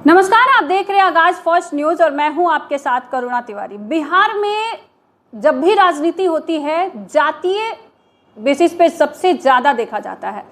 नमस्कार, आप देख रहे हैं आगाज फर्स्ट न्यूज और मैं हूं आपके साथ करुणा तिवारी। बिहार में जब भी राजनीति होती है जातीय बेसिस पे सबसे ज्यादा देखा जाता है,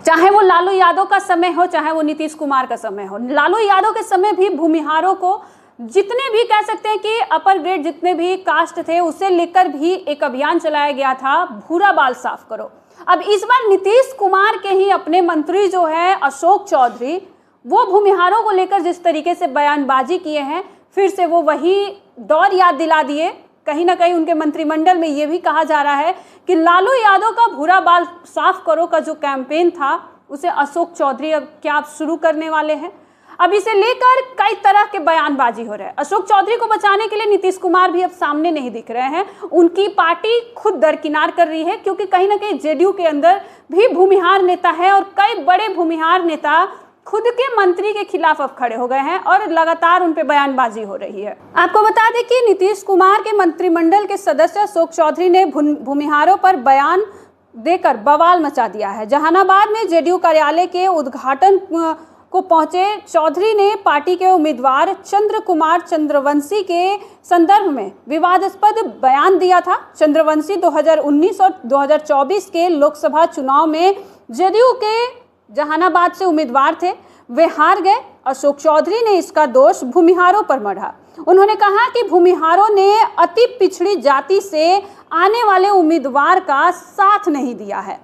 चाहे वो लालू यादव का समय हो चाहे वो नीतीश कुमार का समय हो। लालू यादव के समय भी भूमिहारों को जितने भी कह सकते हैं कि अपर ग्रेड जितने भी कास्ट थे उसे लेकर भी एक अभियान चलाया गया था, भूरा बाल साफ करो। अब इस बार नीतीश कुमार के ही अपने मंत्री जो है अशोक चौधरी, वो भूमिहारों को लेकर जिस तरीके से बयानबाजी किए हैं, फिर से वो वही दौर याद दिला दिए। कहीं ना कहीं उनके मंत्रिमंडल में ये भी कहा जा रहा है कि लालू यादव का भूरा बाल साफ करो का जो कैंपेन था उसे अशोक चौधरी अब क्या शुरू करने वाले हैं। अब इसे लेकर कई तरह के बयानबाजी हो रहे हैं। अशोक चौधरी को बचाने के लिए नीतीश कुमार भी अब सामने नहीं दिख रहे हैं, उनकी पार्टी खुद दरकिनार कर रही है, क्योंकि कहीं ना कहीं जेडीयू के अंदर भी भूमिहार नेता है और कई बड़े भूमिहार नेता खुद के मंत्री के खिलाफ अब खड़े हो गए हैं और लगातार उन पे बयानबाजी हो रही है। आपको बता दें कि नीतीश कुमार के मंत्रिमंडल के सदस्य अशोक चौधरी ने भूमिहारों पर बयान देकर बवाल मचा दिया है। जहानाबाद में जेडीयू कार्यालय के उद्घाटन को पहुंचे चौधरी ने पार्टी के उम्मीदवार चंद्र कुमार चंद्रवंशी के संदर्भ में विवादास्पद बयान दिया था। चंद्रवंशी 2019 और 2024 के लोकसभा चुनाव में जेडीयू के जहानाबाद से उम्मीदवार थे, वे हार गए। अशोक चौधरी ने इसका दोष भूमिहारों पर मढ़ा। उन्होंने कहा कि भूमिहारों ने अति पिछड़ी जाति से आने वाले उम्मीदवार का साथ नहीं दिया है।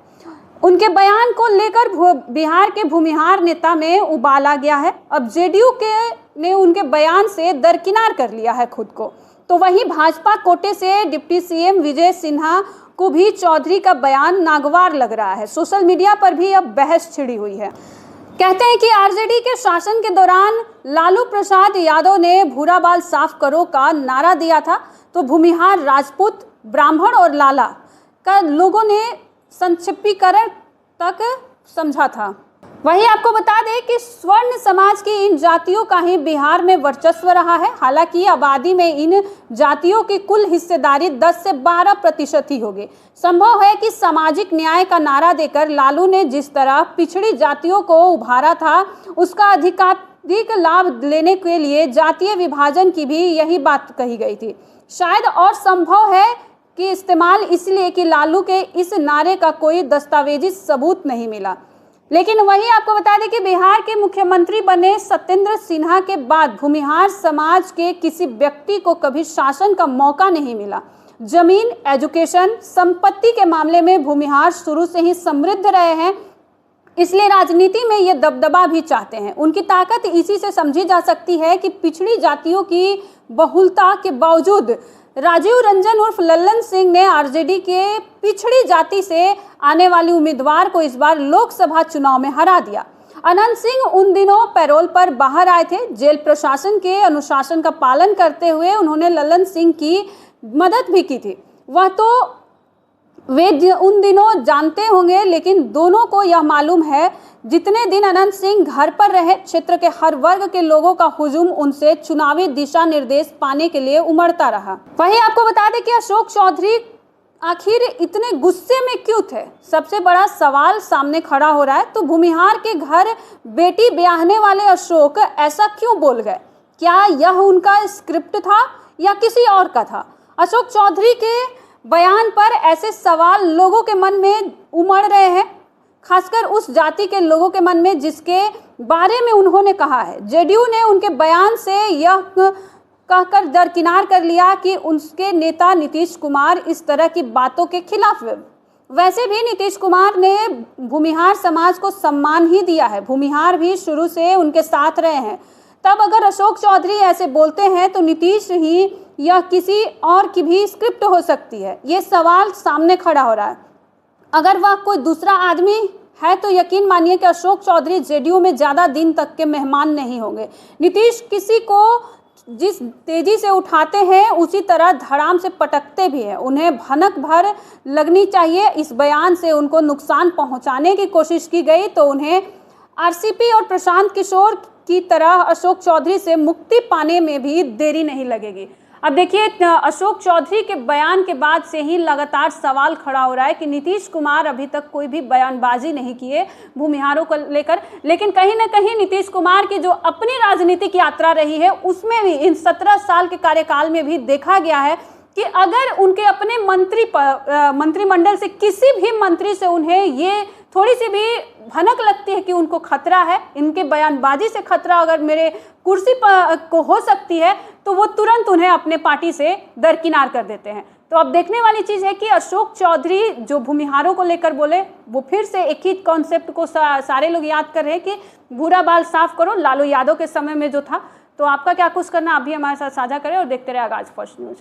उनके बयान को लेकर बिहार के भूमिहार नेता में उबाल आ गया है। अब जेडीयू ने उनके बयान से दरकिनार कर लिया है खुद को। तो वहीं भाजपा कोटे से डिप्टी सीएम विजय सिन्हा को भी चौधरी का बयान नागवार लग रहा है। सोशल मीडिया पर भी अब बहस छिड़ी हुई है। कहते हैं कि आरजेडी के शासन के दौरान लालू प्रसाद यादव ने भूरा बाल साफ करो का नारा दिया था, तो भूमिहार राजपूत, ब्राह्मण और लाला का लोगों ने संक्षिप्तीकरण तक समझा था। वहीं आपको बता दें कि स्वर्ण समाज की इन जातियों का ही बिहार में वर्चस्व रहा है। हालांकि आबादी में इन जातियों की कुल हिस्सेदारी 10 से 12% ही होगी। संभव है कि सामाजिक न्याय का नारा देकर लालू ने जिस तरह पिछड़ी जातियों को उभारा था, उसका अधिकाधिक लाभ लेने के लिए जातीय विभाजन की भी यही बात कही गई थी। शायद और संभव है कि इस्तेमाल इसलिए कि लालू के इस नारे का कोई दस्तावेजी सबूत नहीं मिला। लेकिन वही आपको बता दें कि बिहार के मुख्यमंत्री बने सत्येंद्र सिन्हा के बाद भूमिहार समाज के किसी व्यक्ति को कभी शासन का मौका नहीं मिला। जमीन, एजुकेशन, संपत्ति के मामले में भूमिहार शुरू से ही समृद्ध रहे हैं, इसलिए राजनीति में ये दबदबा भी चाहते हैं। उनकी ताकत इसी से समझी जा सकती है कि पिछड़ी जातियों की बहुलता के बावजूद राजीव रंजन उर्फ लल्लन सिंह ने आरजेडी के पिछड़ी जाति से आने वाली उम्मीदवार को इस बार लोकसभा चुनाव में हरा दिया। अनंत सिंह उन दिनों पैरोल पर बाहर आए थे। जेल प्रशासन के अनुशासन का पालन करते हुए उन्होंने लल्लन सिंह की मदद भी की थी। वह तो वे उन दिनों जानते होंगे, लेकिन दोनों को यह मालूम है जितने दिन अनंत सिंह घर पर रहे, क्षेत्र के हर वर्ग के लोगों का हुजूम उनसे चुनावी दिशा निर्देश पाने के लिए उमड़ता रहा। वहीं आपको बता दें कि अशोक चौधरी आखिर इतने गुस्से में क्यों थे, सबसे बड़ा सवाल सामने खड़ा हो रहा है। तो भूमिहार के घर बेटी ब्याहने वाले अशोक ऐसा क्यों बोल गए? क्या यह उनका स्क्रिप्ट था या किसी और का था? अशोक चौधरी के बयान पर ऐसे सवाल लोगों के मन में उमड़ रहे हैं, खासकर उस जाति के लोगों के मन में जिसके बारे में उन्होंने कहा है। जेडीयू ने उनके बयान से यह कहकर दरकिनार कर लिया कि उनके नेता नीतीश कुमार इस तरह की बातों के खिलाफ। वैसे भी नीतीश कुमार ने भूमिहार समाज को सम्मान ही दिया है, भूमिहार भी शुरू से उनके साथ रहे हैं। तब अगर अशोक चौधरी ऐसे बोलते हैं तो नीतीश ही या किसी और की भी स्क्रिप्ट हो सकती है। ये सवाल सामने खड़ा हो रहा है। अगर वह कोई दूसरा आदमी है तो यकीन मानिए कि अशोक चौधरी जेडीयू में ज़्यादा दिन तक के मेहमान नहीं होंगे। नीतीश किसी को जिस तेजी से उठाते हैं उसी तरह धड़ाम से पटकते भी हैं। उन्हें भनक भर लगनी चाहिए। इस बयान से उनको नुकसान पहुंचाने की कोशिश की गई तो उन्हें आरसीपी और प्रशांत किशोर की तरह अशोक चौधरी से मुक्ति पाने में भी देरी नहीं लगेगी। अब देखिए, अशोक चौधरी के बयान के बाद से ही लगातार सवाल खड़ा हो रहा है कि नीतीश कुमार अभी तक कोई भी बयानबाजी नहीं किए भूमिहारों को लेकर, लेकिन कहीं ना कहीं नीतीश कुमार की जो अपनी राजनीतिक यात्रा रही है उसमें भी इन 17 साल के कार्यकाल में भी देखा गया है कि अगर उनके अपने मंत्रिमंडल से किसी भी मंत्री से उन्हें ये थोड़ी सी भी भनक लगती है कि उनको खतरा है, इनके बयानबाजी से खतरा अगर मेरे कुर्सी पर को हो सकती है, तो वो तुरंत उन्हें अपने पार्टी से दरकिनार कर देते हैं। तो अब देखने वाली चीज है कि अशोक चौधरी जो भूमिहारों को लेकर बोले, वो फिर से एक ही कॉन्सेप्ट को सारे लोग याद कर रहे हैं कि बुरा बाल साफ करो, लालू यादव के समय में जो था। तो आपका क्या कुछ करना, आप भी हमारे साथ साझा करें और देखते रहे आगाज फर्स्ट न्यूज।